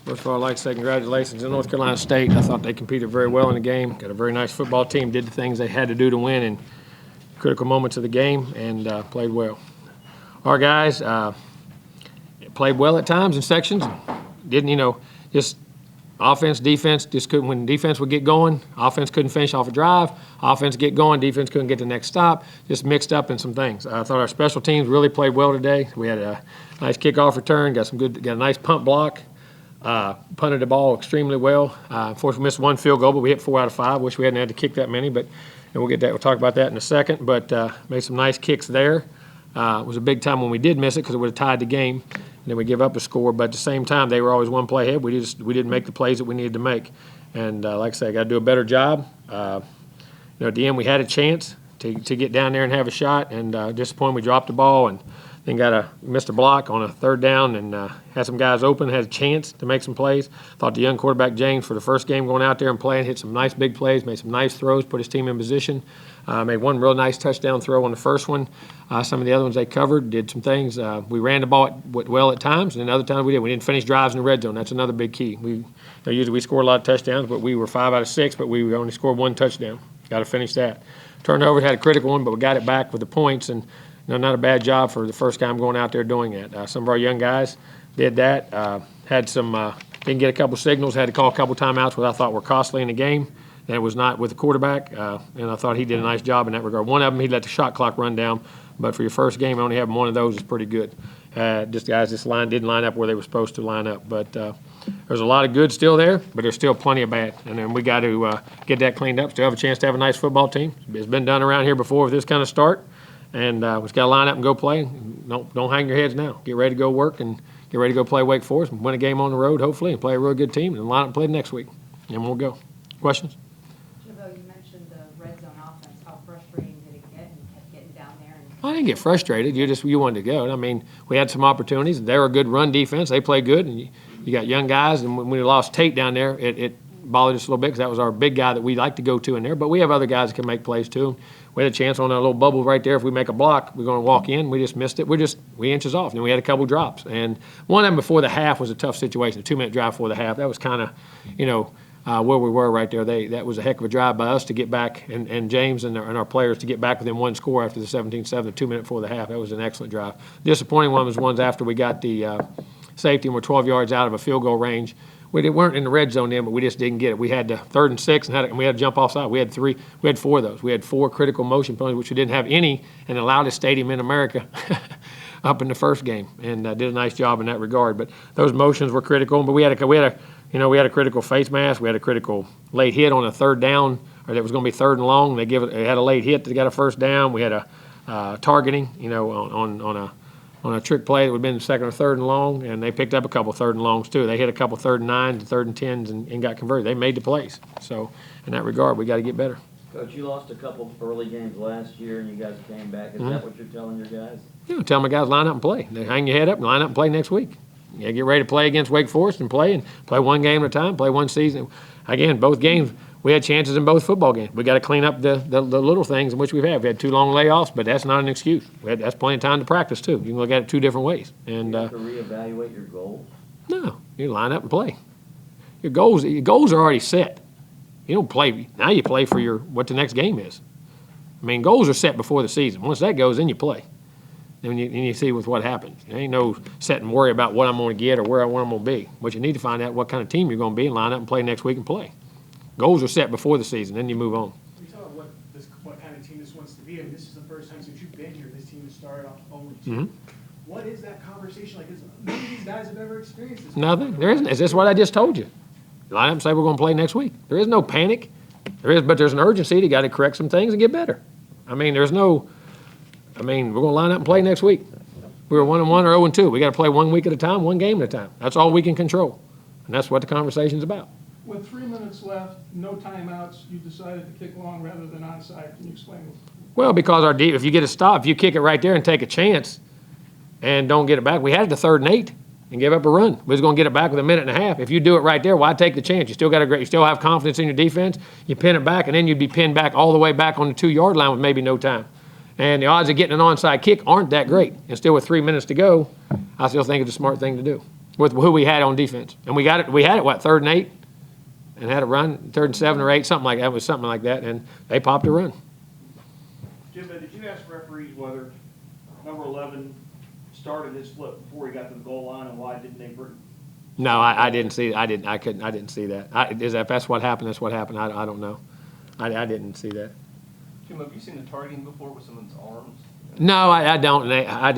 First of all, I'd like to say congratulations to North Carolina State. I thought they competed very well in the game. Got a very nice football team, did the things they had to do to win in critical moments of the game, and played well. Our guys played well at times in sections. Didn't, just offense, defense, just couldn't. When defense would get going, offense couldn't finish off a drive. Offense get going, defense couldn't get the next stop. Just mixed up in some things. I thought our special teams really played well today. We had a nice kickoff return, got a nice punt block. Punted the ball extremely well. Unfortunately, we missed one field goal, but we hit 4 out of 5. Wish we hadn't had to kick that many, but we'll get that. We'll talk about that in a second. But made some nice kicks there. It was a big time when we did miss it because it would have tied the game, and then we give up a score. But at the same time, they were always one play ahead. We didn't make the plays that we needed to make. And like I said, I got to do a better job. At the end, we had a chance to get down there and have a shot, and disappointed we dropped the ball and then missed a block on a third down and had some guys open, had a chance to make some plays. Thought the young quarterback, James, for the first game going out there and playing, hit some nice big plays, made some nice throws, put his team in position. Made one real nice touchdown throw on the first one. Some of the other ones they covered, did some things. We ran the ball well at times, and then other times we didn't. We didn't finish drives in the red zone. That's another big key. Usually we score a lot of touchdowns, but we were 5 out of 6, but we only scored 1 touchdown. Got to finish that. Turnover, had a critical one, but we got it back with the points, and not a bad job for the first time going out there doing it. Some of our young guys did that. Had some didn't get a couple signals, had to call a couple timeouts, which I thought were costly in the game. That was not with the quarterback, and I thought he did a nice job in that regard. One of them, he let the shot clock run down, but for your first game, only having one of those is pretty good. This line didn't line up where they were supposed to line up, but there's a lot of good still there, but there's still plenty of bad, and then we got to get that cleaned up. Still have a chance to have a nice football team. It's been done around here before with this kind of start. And we just got to line up and go play. Don't hang your heads now. Get ready to go work and get ready to go play Wake Forest and win a game on the road, hopefully, and play a real good team and line up and play next week. And we'll go. Questions? Jimbo, you mentioned the red zone offense. How frustrating did it get? And you kept getting down there. I didn't get frustrated. You wanted to go. I mean, we had some opportunities. They were a good run defense. They played good. And you got young guys. And when we lost Tate down there, it bothered us a little bit because that was our big guy that we like to go to in there. But we have other guys that can make plays too. We had a chance on that little bubble right there. If we make a block, we're going to walk in. We just missed it. We inches off. And we had a couple drops. And one of them before the half was a tough situation, a 2-minute drive before the half. That was kind of, where we were right there. That was a heck of a drive by us to get back, and James and our players to get back within one score after the 17-7, 2 minutes before the half. That was an excellent drive. Disappointing one was ones after we got the safety and we're 12 yards out of a field goal range. We weren't in the red zone then, but we just didn't get it. We had the 3rd and 6, and we had to jump offside. We had 4 of those. We had 4 critical motion penalties, which we didn't have any in the loudest stadium in America up in the first game, and did a nice job in that regard. But those motions were critical. But we had a critical face mask. We had a critical late hit on a 3rd down, or that was going to be 3rd and long. They had a late hit that got a 1st down. We had a targeting, on a trick play that would have been 2nd or 3rd and long, and they picked up a couple 3rd and longs too. They hit a couple 3rd and 9s and 3rd and 10s and got converted. They made the plays. So in that regard, we got to get better. Coach, you lost a couple early games last year, and you guys came back. Is that what you're telling your guys? Tell my guys line up and play. They hang your head up and line up and play next week. Get ready to play against Wake Forest and play one game at a time, play one season. Again, both games, we had chances in both football games. We got to clean up the little things in which we've had. We had 2 long layoffs, but that's not an excuse. That's plenty of time to practice too. You can look at it 2 different ways. And you have to reevaluate your goals? No, you line up and play. Your goals are already set. You don't play now. You play for what the next game is. I mean, goals are set before the season. Once that goes, then you play. Then you see with what happens. There ain't no set and worry about what I'm going to get or where I'm going to be. But you need to find out what kind of team you're going to be and line up and play next week and play. Goals are set before the season, then you move on. We talk about what kind of team this wants to be. I mean, this is the first time since you've been here this team has started off 0-2. Mm-hmm. What is that conversation like? None of these guys have ever experienced this. Nothing. There isn't. Is this what I just told you? Line up and say we're going to play next week. There is no panic. But there's an urgency. You got to correct some things and get better. I mean, we're going to line up and play next week. We were 1-1 or 0-2. We got to play 1 week at a time, 1 game at a time. That's all we can control, and that's what the conversation's about. With 3 minutes left, no timeouts, you decided to kick long rather than onside. Can you explain? Well, because if you get a stop, if you kick it right there and take a chance and don't get it back, we had it to 3rd and 8 and gave up a run. We was going to get it back with a minute and a half. If you do it right there, why take the chance? You still have confidence in your defense. You pin it back, and then you'd be pinned back all the way back on the 2-yard line with maybe no time. And the odds of getting an onside kick aren't that great. And still with 3 minutes to go, I still think it's a smart thing to do. with who we had on defense. And we had it, what, 3rd and 8? And had a run, 3rd and 7 or 8, something like that. It was something like that, and they popped a run. Jimbo, did you ask referees whether number 11 started his flip before he got to the goal line, and why didn't they bring? No, I didn't see. I didn't see that. If that's what happened, that's what happened. I don't know. I didn't see that. Jim, have you seen the targeting before with someone's arms? No, I don't. And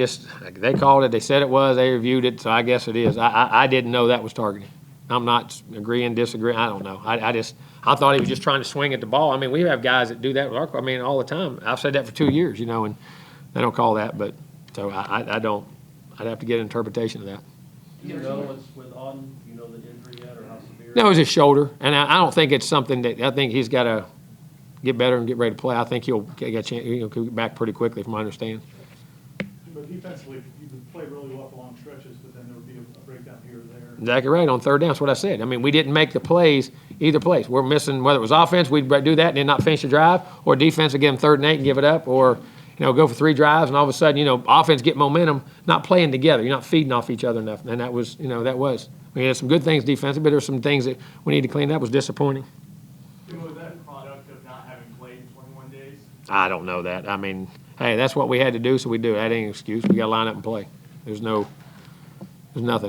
they called it. They said it was. They reviewed it, so I guess it is. I didn't know that was targeting. I'm not agreeing, disagreeing. I don't know. I thought he was just trying to swing at the ball. I mean, we have guys that do that with our. I mean, all the time. I've said that for 2 years, and they don't call that. But so I don't. I'd have to get an interpretation of that. Do you know what's with Auden? Do you know the injury yet or how severe? No, it was his shoulder, and I don't think it's something that I think he's got to get better and get ready to play. I think he'll get a chance. He'll get back pretty quickly, from my understanding. But defensively, you could play really well for long stretches, but then there would be a breakdown here or there. Exactly right. On 3rd down, that's what I said. I mean, we didn't make the plays either place. We're missing, whether it was offense, we'd do that and then not finish the drive, or defense would give them 3rd and 8 and give it up, or go for 3 drives and all of a sudden, offense get momentum, not playing together. You're not feeding off each other enough, and that was. We had some good things defensively, but there's some things that we need to clean up. It was disappointing. Was that a product of not having played in 21 days? I don't know that. I mean, hey, that's what we had to do, so we do. That ain't an excuse. We got to line up and play. There's nothing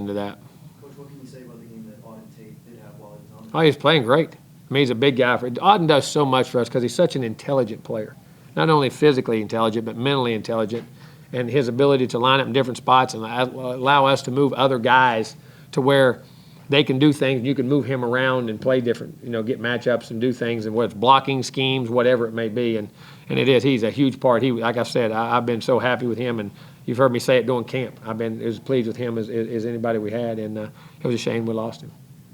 to that. Coach, what can you say about the game that Auden Tate did have while he was on? Oh, he's playing great. I mean, he's a big guy. Auden does so much for us because he's such an intelligent player. Not only physically intelligent, but mentally intelligent. And his ability to line up in different spots and allow us to move other guys to where they can do things. You can move him around and play different, get matchups and do things, and whether it's blocking schemes, whatever it may be. And he's a huge part. Like I said, I've been so happy with him, and you've heard me say it during camp. I've been as pleased with him as anybody we had, and it was a shame we lost him.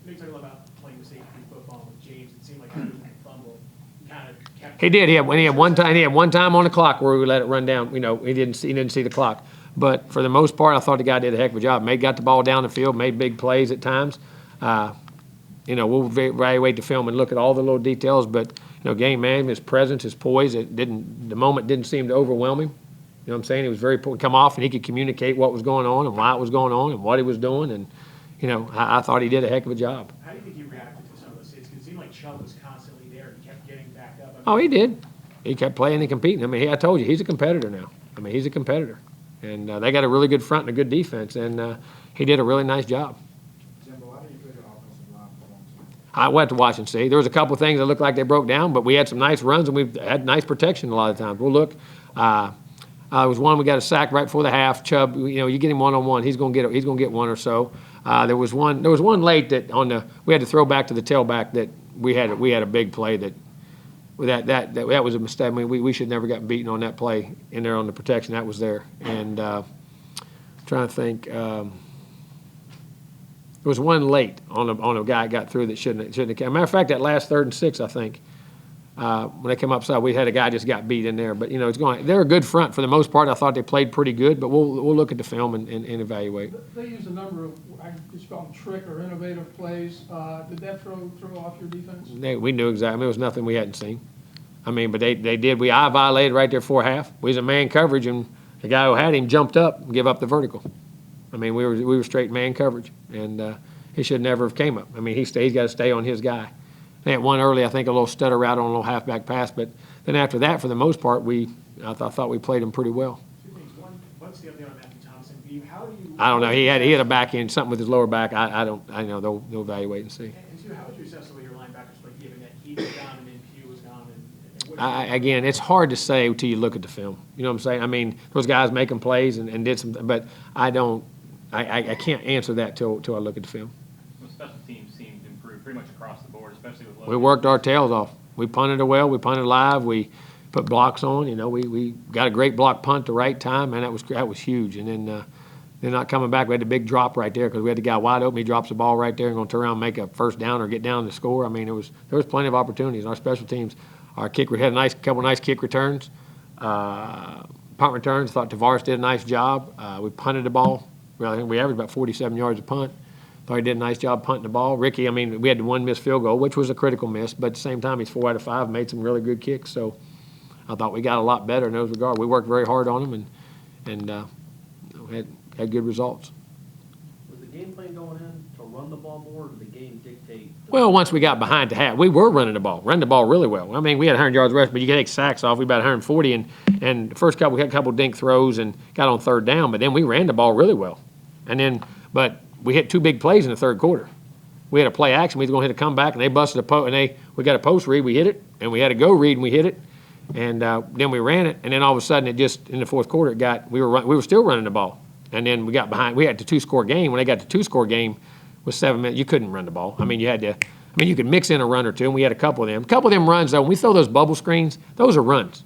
You talk about playing the safety football with James. It seemed like every time he fumbled, he kind of kept. He did. He had one time on the clock where we let it run down. He didn't see the clock. But for the most part, I thought the guy did a heck of a job. Got the ball down the field, made big plays at times. We'll evaluate the film and look at all the little details. But game management, his presence, his poise, the moment didn't seem to overwhelm him. You know what I'm saying? He was very come off and he could communicate what was going on and why it was going on and what he was doing. And I thought he did a heck of a job. How do you think he reacted to some of those hits? Because it seemed like Chubb was constantly there. He kept getting back up. Oh, he did. He kept playing and competing. I mean, I told you, he's a competitor now. I mean, he's a competitor. And they got a really good front and a good defense, and he did a really nice job. Jimbo, how do you feel your offensive line performance? I went to watch and see. There was a couple of things that looked like they broke down, but we had some nice runs, and we had nice protection a lot of times. Well, look, there was one we got a sack right before the half. Chubb, you get him one-on-one, he's going to get one or so. There was one late that we had to throw back to the tailback that we had a big play that was a mistake. I mean, we should never gotten beaten on that play in there on the protection that was there. And trying to think, there was one late on a guy that got through that shouldn't have. As a matter of fact, that last 3rd and 6, I think, when they came upside, we had a guy just got beat in there. But they're a good front for the most part. I thought they played pretty good, but we'll look at the film and evaluate. They use a number of, I just call them trick or innovative plays. Did that throw off your defense? We knew exactly. I mean, it was nothing we hadn't seen. I mean, but they did. I violated right there before half. We was in man coverage, and the guy who had him jumped up and gave up the vertical. I mean, we were straight man coverage, and he should never have came up. I mean, he's got to stay on his guy. They had one early, I think, a little stutter route on a little halfback pass, but then after that, for the most part, I thought we played him pretty well. Two things. One, what's the update on Matthew Thompson? How do you? I don't know. He had a back end, something with his lower back. I know they'll evaluate and see. And two, how would you assess the way your linebackers played, given that he was gone and then Pugh was gone? And Again, it's hard to say until you look at the film. You know what I'm saying? I mean, those guys making plays and did some, but I can't answer that till I look at the film. Well, special teams seemed to improve pretty much across the board, especially with. We worked our tails off. We punted it well. We punted live. We put blocks on. We got a great block punt at the right time, and that was huge. And then they're not coming back. We had a big drop right there because we had the guy wide open. He drops the ball right there and going to turn around and make a first down or get down to score. I mean, there was plenty of opportunities. Our special teams, we had a couple nice kick returns, punt returns. Thought Tavares did a nice job. We punted the ball. I think we averaged about 47 yards a punt. Thought he did a nice job punting the ball. Ricky, I mean, we had the one missed field goal, which was a critical miss, but at the same time, he's 4 out of 5, made some really good kicks. So I thought we got a lot better in those regards. We worked very hard on them and had good results. Was the game plan going in to run the ball more, or did the game dictate? Well, once we got behind to half, we were running the ball really well. I mean, we had 100 yards rush, but you take sacks off, we about 140, and the first couple, we had a couple dink throws and got on third down, but then we ran the ball really well. And then, but we hit 2 big plays in the third quarter. We had a play action, we was gonna hit a comeback, and they busted a post, and we got a post read, we hit it, and we had a go read, and we hit it, and then we ran it, and then all of a sudden, it just, in the fourth quarter, we were still running the ball. And then we got behind, we had the 2-score game. When they got the 2-score game with 7 minutes, you couldn't run the ball. I mean, you could mix in a run or two, and we had a couple of them. A couple of them runs, though, when we throw those bubble screens, those are runs.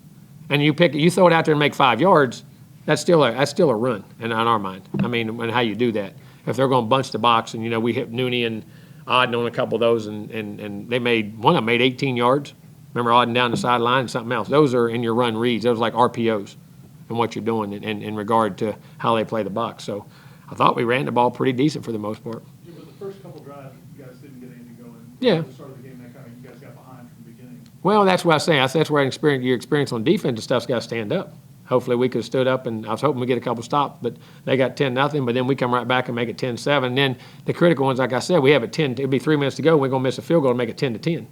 And you throw it out there and make 5 yards, that's still a run in our mind. I mean, and how you do that. If they're going to bunch the box, and, we hit Nooney and Auden on a couple of those, and one of them made 18 yards. Remember Auden down the sideline and something else. Those are in your run reads. Those are like RPOs. And what you're doing in regard to how they play the box. So I thought we ran the ball pretty decent for the most part. Yeah, but the first couple drives, you guys didn't get anything going. Yeah. At the start of the game, you guys got behind from the beginning. Well, that's what I was saying. That's where your experience on defense and stuff's got to stand up. Hopefully we could have stood up, and I was hoping we get a couple stops, but they got 10-0, but then we come right back and make it 10-7. Then the critical ones, like I said, we have it 10, it'd be 3 minutes to go, we're going to miss a field goal to make it 10-10.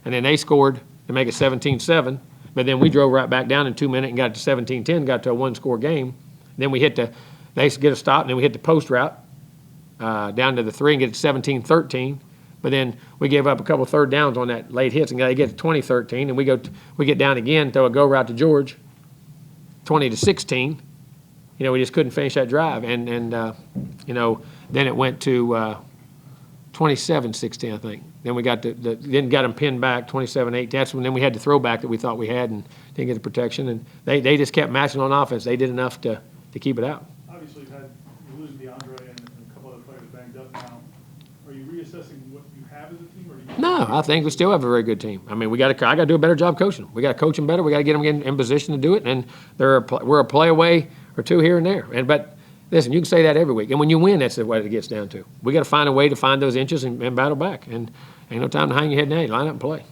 And then they scored to make it 17-7. But then we drove right back down in 2 minutes and got to 17-10, got to a 1-score game. Then they get a stop, and then we hit the post route down to the 3 and get it 17-13. But then we gave up a couple third downs on that late hits, and they get to 20-13, and we get down again, throw a go route to George, 20-16. We just couldn't finish that drive, and then it went to 27-16, I think. Then we got then got them pinned back 27-8. That's when then we had the throwback that we thought we had and didn't get the protection. And they just kept matching on offense. They did enough to keep it out. Obviously, you lose DeAndre and a couple other players banged up now. Are you reassessing what you have as a team, or do you? No, I think we still have a very good team. I mean, I got to do a better job coaching them. We got to coach them better. We got to get them in position to do it. And we're a play away or two here and there. But listen, you can say that every week. And when you win, that's what it gets down to. We got to find a way to find those inches and battle back. And ain't no time to hang your head down. Line up and play.